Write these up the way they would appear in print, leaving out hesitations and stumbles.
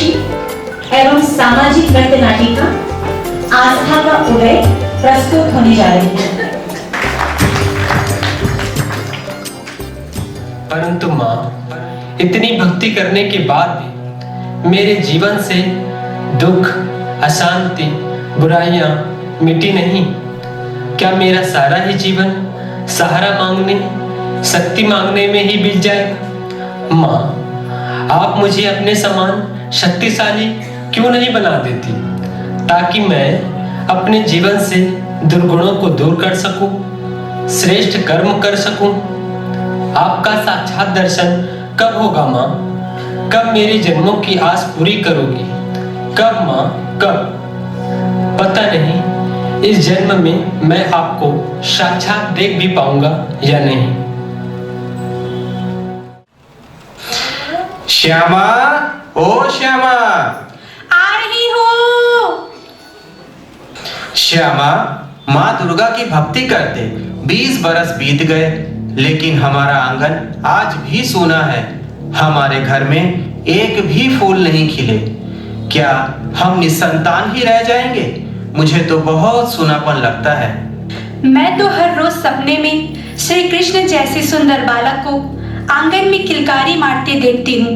साक्षी एवं सामाजिक नृत्य नाटिका आस्था का उदय प्रस्तुत होने जा रही है। परंतु माँ, इतनी भक्ति करने के बाद भी मेरे जीवन से दुख, अशांति, बुराइयां मिटी नहीं। क्या मेरा सारा ही जीवन सहारा मांगने, शक्ति मांगने में ही बीत जाएगा? माँ, आप मुझे अपने समान शक्तिशाली क्यों नहीं बना देती, ताकि मैं अपने जीवन से दुर्गुणों को दूर कर सकूं, श्रेष्ठ कर्म कर सकूं। आपका साक्षात दर्शन कब होगा माँ? कब मेरे जन्मों की आस पूरी करोगी? कब माँ, कब? पता नहीं इस जन्म में मैं आपको साक्षात देख भी पाऊंगा या नहीं। श्यामा, ओ श्यामा। आ रही हूँ। श्यामा, माँ दुर्गा की भक्ति करते 20 बरस बीत गए, लेकिन हमारा आंगन आज भी सूना है। हमारे घर में एक भी फूल नहीं खिले। क्या हम निसंतान ही रह जाएंगे? मुझे तो बहुत सूनापन लगता है। मैं तो हर रोज सपने में श्री कृष्ण जैसे सुंदर बालक को आंगन में किलकारी मारते देखती हूँ।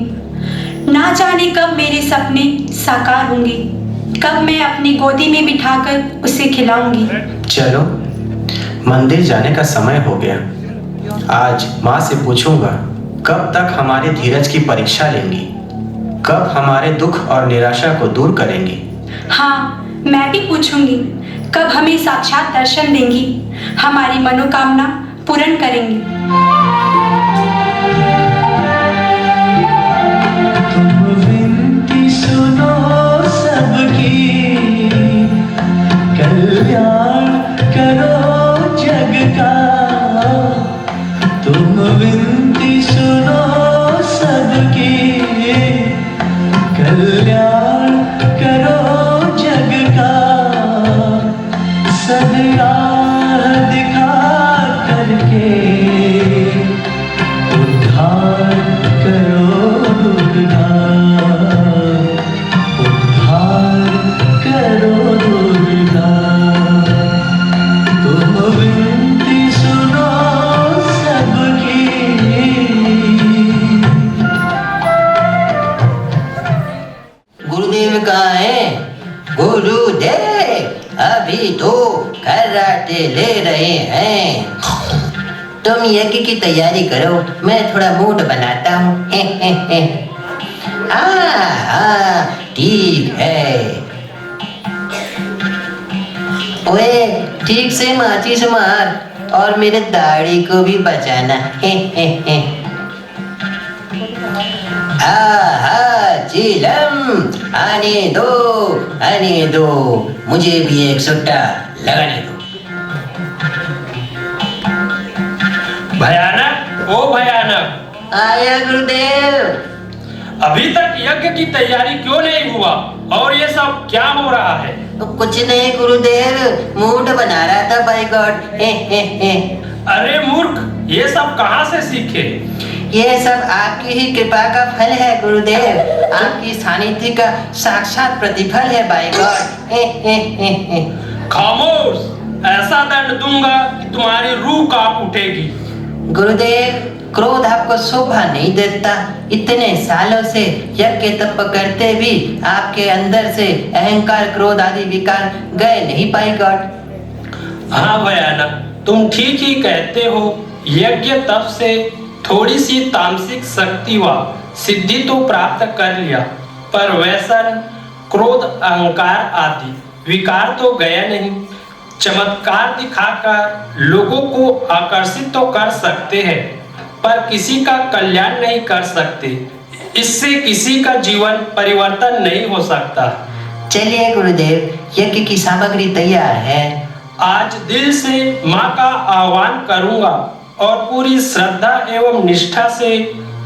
ना जाने कब मेरे सपने साकार होंगे, कब मैं अपनी गोदी में बिठाकर उसे खिलाऊंगी। चलो, मंदिर जाने का समय हो गया। आज माँ से पूछूंगा कब तक हमारे धीरज की परीक्षा लेंगी, कब हमारे दुख और निराशा को दूर करेंगी। हाँ, मैं भी पूछूंगी कब हमें साक्षात दर्शन देंगी, हमारी मनोकामना पूर्ण करेंगी। तुम विनती सुनो सबकी, कल्याण करो जग का। तुम विनती सुनो सबकी, कल्याण करो जग का। सदराह दिखा करके उद्धार करो दुर्गा, उद्धार करो दुर्गा। तुम विनती सुनो सबकी। गुरुदेव कहाँ है? गुरुदेव अभी तो कराटे ले रहे हैं। तुम यज्ञ की तैयारी करो, मैं थोड़ा मूड बनाता हूँ। ठीक है। ओए, ठीक से माचिस मार और मेरे दाढ़ी को भी बचाना। चिलम, आने दो, मुझे भी एक सुट्टा लगाने दो। भयानक, ओ भयानक। आया गुरुदेव। अभी तक यज्ञ की तैयारी क्यों नहीं हुआ और ये सब क्या हो रहा है? कुछ नहीं गुरुदेव, मूड बना रहा था। By God. अरे मूर्ख, ये सब कहाँ से सीखे? ये सब आपकी ही कृपा का फल है गुरुदेव, आपकी सानिध्य का साक्षात प्रतिफल है। By God. खामोश, ऐसा दंड दूंगा कि तुम्हारी रूह कांप उठेगी। गुरुदेव, क्रोध आपको शोभा नहीं देता। इतने सालों से यज्ञ तप करते भी आपके अंदर से अहंकार, क्रोध आदि विकार गए नहीं। By God. हाँ भयानक, तुम ठीक ही कहते हो। यज्ञ तप से थोड़ी सी तामसिक शक्ति व सिद्धि तो प्राप्त कर लिया, पर व्यसन, क्रोध, अहंकार आदि विकार तो गया नहीं। चमत्कार दिखाकर लोगों को आकर्षित तो कर सकते हैं, पर किसी का कल्याण नहीं कर सकते। इससे किसी का जीवन परिवर्तन नहीं हो सकता। चलिए गुरुदेव, यज्ञ की सामग्री तैयार है। आज दिल से माँ का आह्वान करूंगा और पूरी श्रद्धा एवं निष्ठा से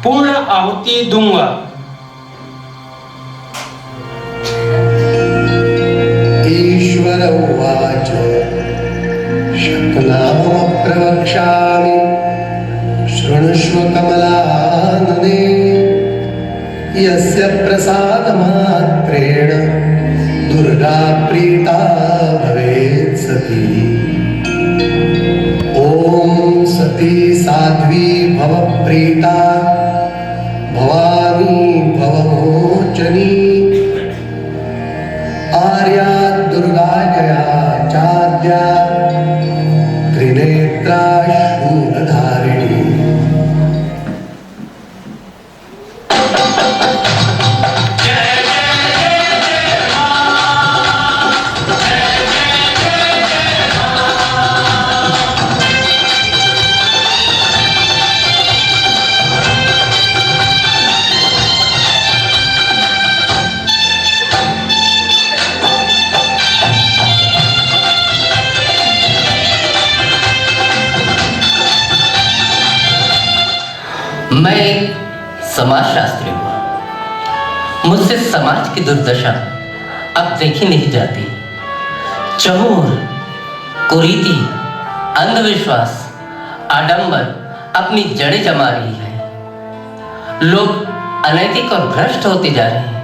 पूर्ण आहुति दूंगा। ईश्वर उवाच शक्नामम प्रवक्ष्यामि शृणुष्व कमलानने यस्य प्रसादमात्रेण दुर्गा प्रीता भवेत् सती। ॐ सती साध्वी भव प्रीता भवानी भवमोचनी। आर्या दुर्गा जया चाद्या त्रिनेत्रा शूलधारिणी। मैं एक समाजशास्त्री हूँ। मुझसे समाज की दुर्दशा अब देखी नहीं जाती। चहुर, कुरीति, अंधविश्वास, आडंबर अपनी जड़ें जमा रही है। लोग अनैतिक और भ्रष्ट होते जा रहे हैं।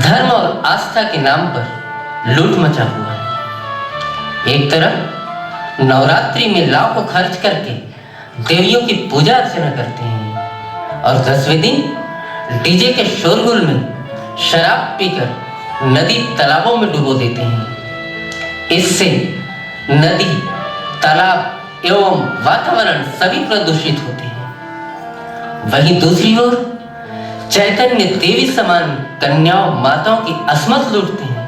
धर्म और आस्था के नाम पर लूट मचा हुआ है। एक तरफ नवरात्रि में लाखों खर्च करके देवियों की पूजा अर्चना करते हैं और 10वें दिन डीजे के शोरगुल में शराब पीकर नदी तालाबों में डुबो देते हैं। इससे नदी, तालाब एवं वातावरण सभी प्रदूषित होते हैं। वहीं दूसरी ओर चैतन्य देवी समान कन्याओं माताओं की असमत लूटते हैं।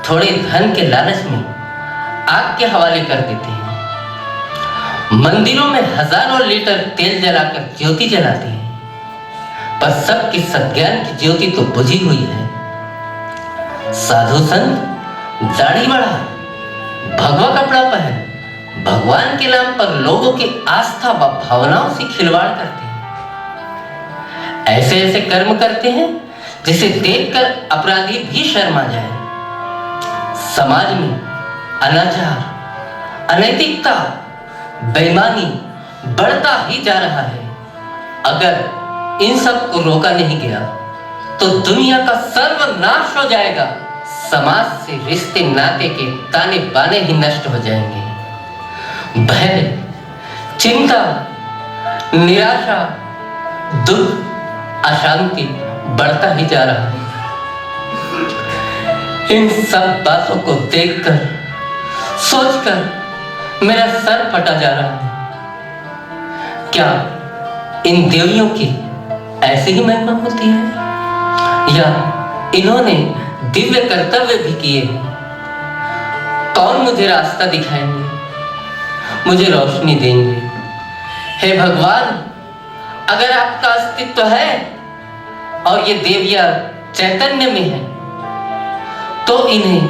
थोड़े धन के लालच में आग के हवाले कर देते हैं। मंदिरों में हजारों लीटर तेल जलाकर ज्योति जलाते हैं, पर सबकी सज्ञान की ज्योति तो बुझी हुई है। साधु संत दाढ़ी बढ़ा, भगवा कपड़ा पहन, भगवान के नाम पर लोगों की आस्था व भावनाओं से खिलवाड़ करते हैं। ऐसे ऐसे कर्म करते हैं जिसे देखकर अपराधी भी शर्मा जाए। समाज में अनाचार, अनैतिकता, बेईमानी बढ़ता ही जा रहा है। अगर इन सब को रोका नहीं गया तो दुनिया का सर्वनाश हो जाएगा। समाज से रिश्ते नाते के ताने बाने ही नष्ट हो जाएंगे। भय, चिंता, निराशा, दुख, अशांति बढ़ता ही जा रहा है। इन सब बातों को देखकर, सोचकर मेरा सर फटा जा रहा है। क्या इन देवियों की ऐसी ही महिमा होती है, या इन्होंने दिव्य कर्तव्य भी किए हैं? कौन मुझे रास्ता दिखाएंगे, मुझे रोशनी देंगे? हे भगवान, अगर आपका अस्तित्व है और ये देवियां चैतन्य में है, तो इन्हें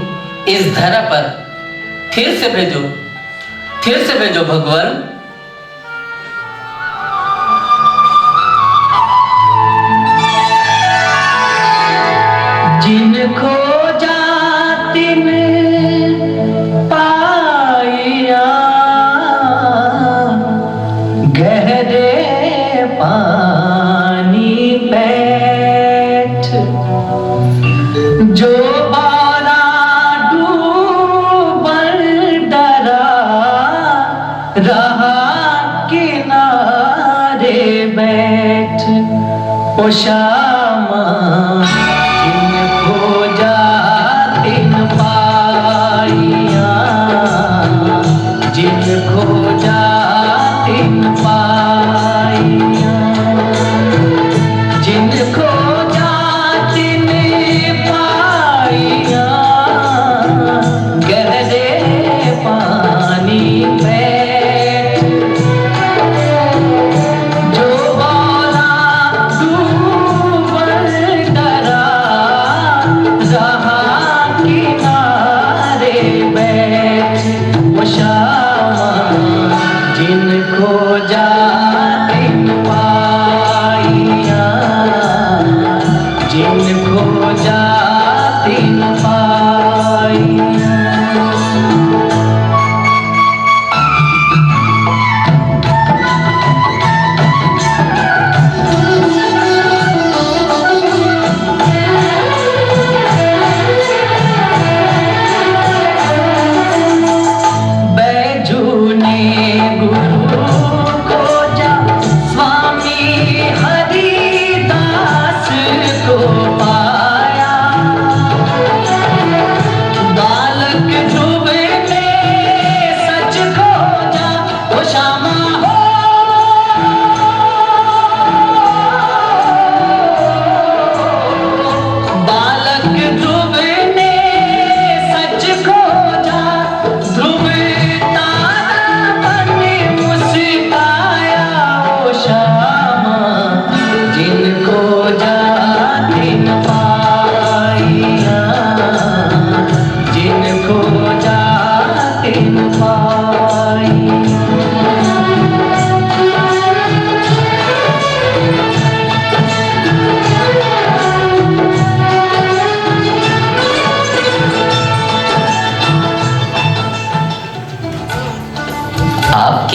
इस धरा पर फिर से भेजो भगवान। जिनको जातिन पाइया गहरे पानी बैठ, जो बारा डूबल डरा रहा किनारे बैठ। ओ श्यामा जिनको जातिन पाइया, जिनको जातिन पाइया, जिनको जातिन पाइया गहरे पानी बैठ, जो बारा डूबल डरा रहा किनारे बैठ। वो श्यामा जिनको जातिन पाइया, जिनको जातिन पाइया।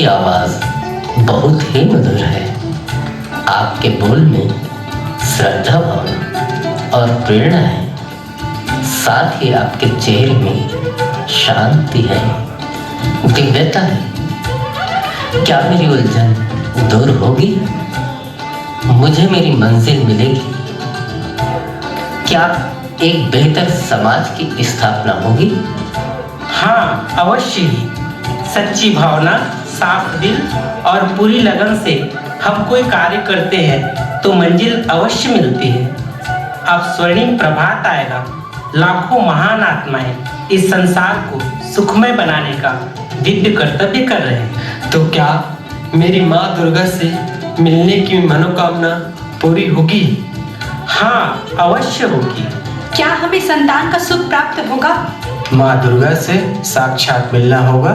आपकी आवाज बहुत ही मधुर है। आपके बोल में श्रद्धा भावना और प्रेरणा है। साथ ही आपके चेहरे में शांति है, दिव्यता है। क्या मेरी उलझन दूर होगी? मुझे मेरी मंजिल मिलेगी? क्या एक बेहतर समाज की स्थापना होगी? हाँ, अवश्य ही। सच्ची भावना, साफ दिल और पूरी लगन से हम कोई कार्य करते हैं तो मंजिल अवश्य मिलती है। अब स्वर्णिम प्रभात आएगा। लाखों महान आत्माएं इस संसार को सुखमय बनाने का दिव्य कर्तव्य कर रहे हैं। तो क्या मेरी माँ दुर्गा से मिलने की मनोकामना पूरी होगी? हाँ, अवश्य होगी। क्या हमें संतान का सुख प्राप्त होगा? माँ दुर्गा से साक्षात मिलना होगा।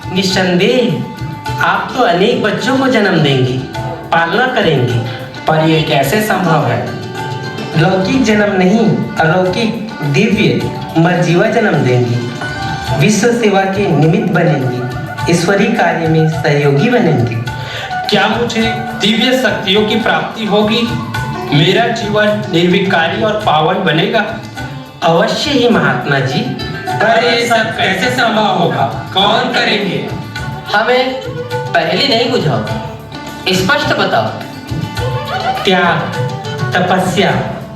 निस्संदेह आप तो अनेक बच्चों को जन्म देंगी, पालना करेंगी। पर यह कैसे संभव है? लौकिक जन्म नहीं, अलौकिक दिव्य मरजीवा जन्म देंगी। विश्व सेवा के निमित्त बनेंगी, ईश्वरीय कार्य में सहयोगी बनेंगी। क्या मुझे दिव्य शक्तियों की प्राप्ति होगी? मेरा जीवन निर्विकारी और पावन बनेगा? अवश्य ही महात्मा जी। पर ये सब कैसे संभव होगा? कौन करेंगे? हमें पहले नहीं बुझाओ, स्पष्ट बताओ। त्याग, तपस्या,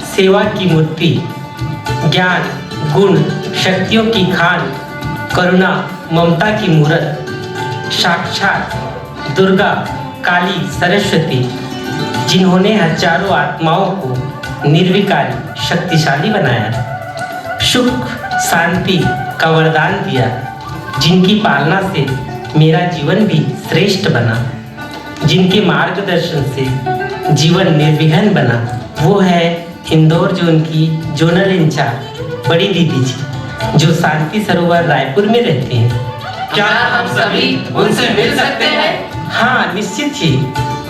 सेवा की मूर्ति, ज्ञान, गुण, शक्तियों की खान, करुणा, ममता की मूर्त, साक्षात दुर्गा, काली, सरस्वती, जिन्होंने हजारों आत्माओं को निर्विकारी शक्तिशाली बनाया, सुख शांति का वरदान दिया, जिनकी पालना से मेरा जीवन भी श्रेष्ठ बना, जिनके मार्गदर्शन से जीवन निर्विघ्न बना, वो है इंदौर जोन की जोनल इंचार्ज बड़ी दीदी जी, जो शांति सरोवर रायपुर में रहती हैं। क्या हम सभी उनसे मिल सकते हैं? हाँ, निश्चित ही।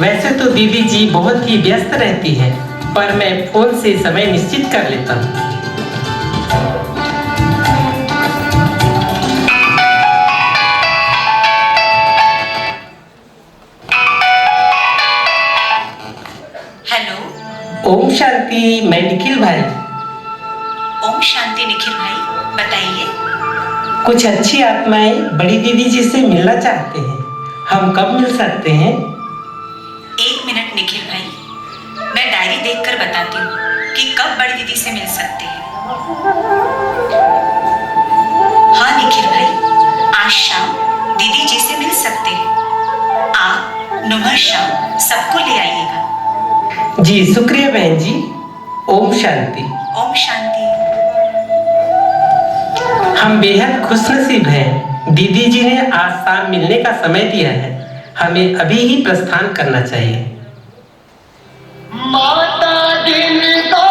वैसे तो दीदी जी बहुत ही व्यस्त रहती है, पर मैं फोन से समय निश्चित कर लेता हूँ। हेलो। ओम शांति, मैं निखिल भाई। ओम शांति निखिल भाई, बताइए। कुछ अच्छी आत्माएं बड़ी दीदी जी से मिलना चाहते हैं। हम कब मिल सकते हैं? 1 मिनट निखिल भाई, मैं डायरी देखकर बताती हूँ कि कब बड़ी दीदी से मिल सकते हैं। हाँ निखिल भाई, आज शाम दीदी जी से मिल सकते हैं। आप नुमर शाम सबको ले आइएगा। जी शुक्रिया बहन जी। ओम शांति। ओम शांति। हम बेहद खुशनसीब हैं। दीदी जी ने आज शाम मिलने का समय दिया है। हमें अभी ही प्रस्थान करना चाहिए। माता जिनको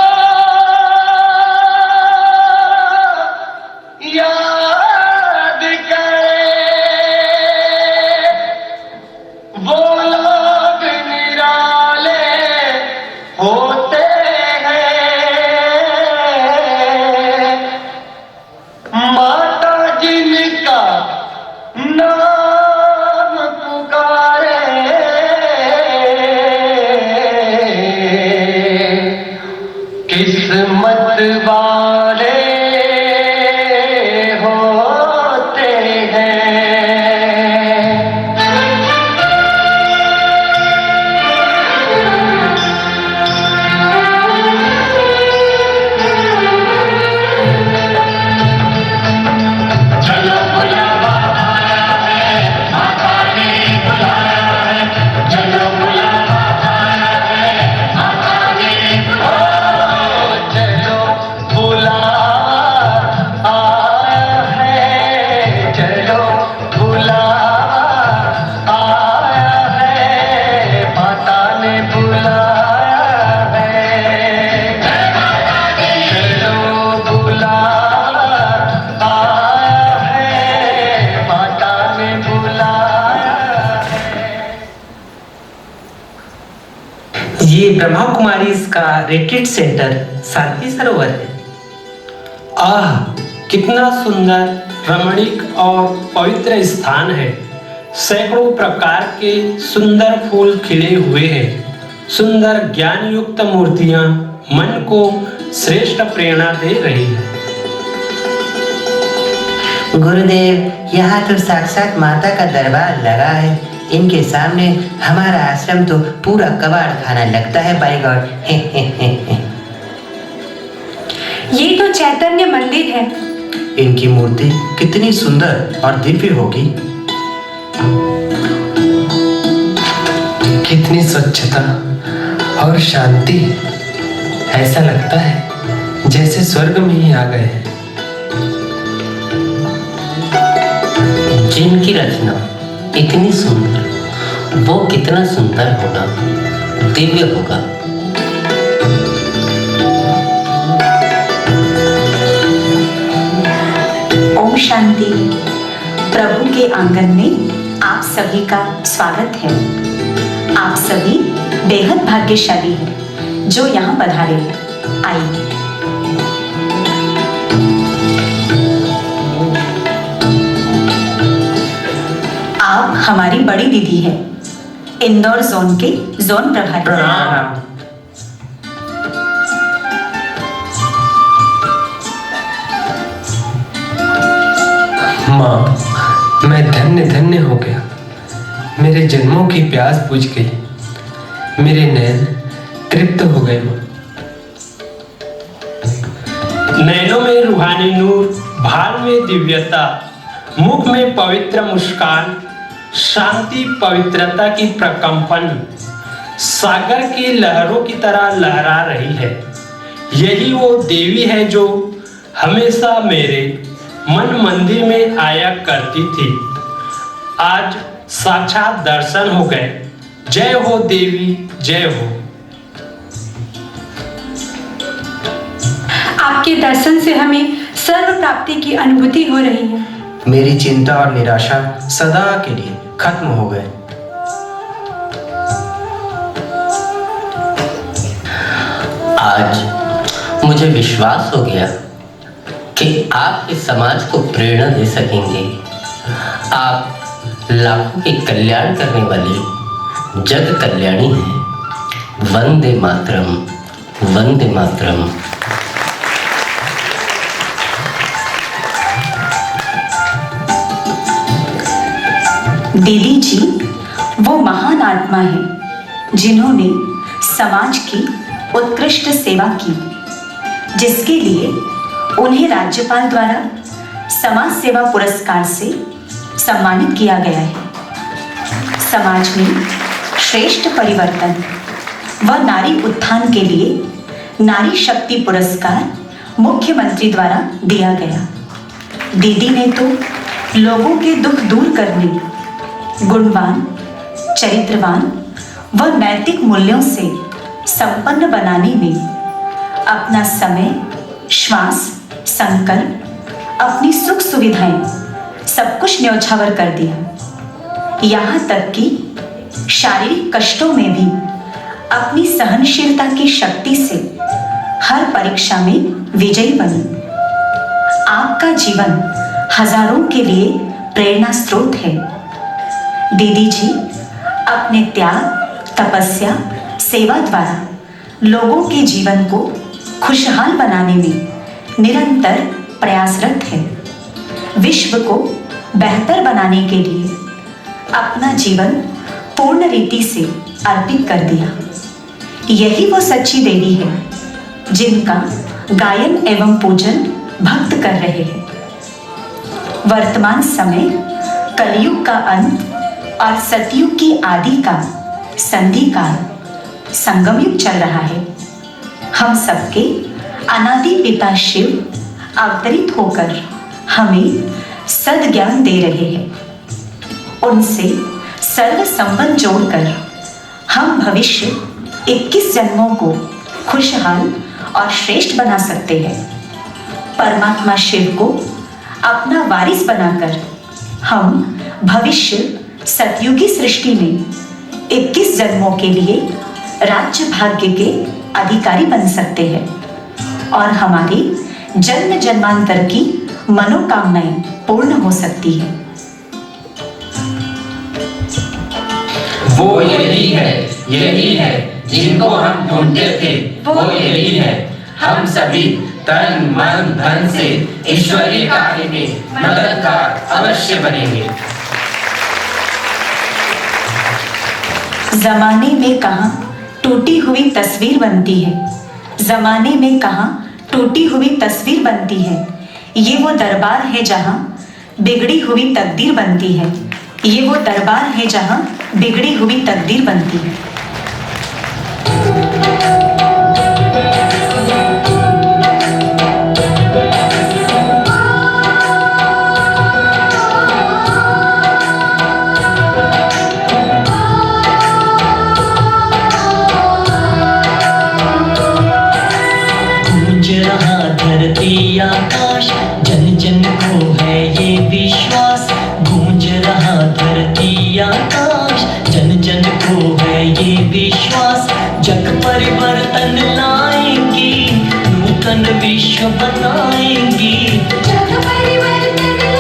याद करे वो लोग निराले होते हैं। माता जिनका नाम पुकारे किस्मत वाले होते हैं। चलो बुलावा आया है, माता ने बुलाया है। चलो बुलावा आया है, माता ने बुलाया। चलो बुलावा आया है, चलो बुलावा आया है, माता ने बुलाया है। चलो बुलावा आया है, माता ने बुलाया है। ये ब्रह्मा कुमारी का रिट्रीट सेंटर शांति सरोवर है। आह, कितना सुंदर, रमणीक और पवित्र स्थान है। सैकड़ों प्रकार के सुंदर फूल खिले हुए हैं। सुंदर ज्ञान युक्त मूर्तियां मन को श्रेष्ठ प्रेरणा दे रही है। गुरुदेव, यहाँ तो साक्षात माता का दरबार लगा है। इनके सामने हमारा आश्रम तो पूरा कबाड़ खाना लगता है। By God. ये तो चैतन्य मंदिर है। इनकी मूर्ति कितनी सुंदर और दिव्य होगी। कितनी स्वच्छता और शांति। ऐसा लगता है जैसे स्वर्ग में ही आ गए हैं। जिनकी रचना इतनी सुंदर, वो कितना सुंदर होगा, दिव्य होगा। ओम शांति। प्रभु के आंगन में आप सभी का स्वागत है। आप सभी बेहद भाग्यशाली हैं जो यहाँ पधारे हैं। आइए। आप हमारी बड़ी दीदी है, इंदौर जोन के जोन प्रभारी। प्रणाम। माँ, मैं धन्य धन्य हो गया। मेरे जन्मों की प्यास बुझ गई। मेरे नैन तृप्त हो गए माँ। नैनों में रूहानी नूर, भाल में दिव्यता, मुख में पवित्र मुस्कान, शांति पवित्रता की प्रकंपन सागर की लहरों की तरह लहरा रही है। यही वो देवी है जो हमेशा मेरे मन मंदिर में आया करती थी। आज साक्षात दर्शन हो गए। जय हो देवी, जय हो। आपके दर्शन से हमें सर्व प्राप्ति की अनुभूति हो रही है। मेरी चिंता और निराशा सदा के लिए खत्म हो गए। आज मुझे विश्वास हो गया कि आप इस समाज को प्रेरणा दे सकेंगे। आप लाखों के कल्याण करने वाली जग कल्याणी हैं। वंदे मातरम, वंदे मातरम। दीदी जी वो महान आत्मा है जिन्होंने समाज की उत्कृष्ट सेवा की, जिसके लिए उन्हें राज्यपाल द्वारा समाज सेवा पुरस्कार से सम्मानित किया गया है। समाज में श्रेष्ठ परिवर्तन व नारी उत्थान के लिए नारी शक्ति पुरस्कार मुख्यमंत्री द्वारा दिया गया। दीदी ने तो लोगों के दुख दूर करने, गुणवान, चरित्रवान व नैतिक मूल्यों से संपन्न बनाने में अपना समय, श्वास, संकल्प, अपनी सुख सुविधाएं सब कुछ न्यौछावर कर दिया। यहाँ तक कि शारीरिक कष्टों में भी अपनी सहनशीलता की शक्ति से हर परीक्षा में विजयी बनी। आपका जीवन हजारों के लिए प्रेरणा स्रोत है। दीदी जी अपने त्याग, तपस्या, सेवा द्वारा लोगों के जीवन को खुशहाल बनाने में निरंतर प्रयासरत है। विश्व को बेहतर बनाने के लिए अपना जीवन पूर्ण रीति से अर्पित कर दिया। यही वो सच्ची देवी है जिनका गायन एवं पूजन भक्त कर रहे हैं। वर्तमान समय कलयुग का अंत और सतयुग की आदि का संधि काल, संगम युग चल रहा है। हम सबके अनादि पिता शिव अवतरित होकर हमें सद्ज्ञान दे रहे हैं। उनसे सर्व संबंध जोड़कर हम भविष्य 21 जन्मों को खुशहाल और श्रेष्ठ बना सकते हैं। परमात्मा शिव को अपना वारिस बनाकर हम भविष्य सतयुगी सृष्टि में 21 जन्मों के लिए राज्य भाग्य के अधिकारी बन सकते हैं और हमारी जन्म जन्मांतर की मनोकामनाएं पूर्ण हो सकती है। वो यही है जिनको हम ढूंढते थे, वो यही है। हम सभी तन मन धन से ईश्वरीय कार्य में मददगार अवश्य बनेंगे। जमाने में कहाँ टूटी हुई तस्वीर बनती है, जमाने में कहाँ टूटी हुई तस्वीर बनती है। ये वो दरबार है जहाँ बिगड़ी हुई तकदीर बनती है, ये वो दरबार है जहाँ बिगड़ी हुई तकदीर बनती है। धरती आकाश जन जन को है ये विश्वास, गूंज रहा धरती आकाश जन जन को है ये विश्वास। जग परिवर्तन लाएंगी, नूतन विश्व बनाएंगी, जग परिवर्तन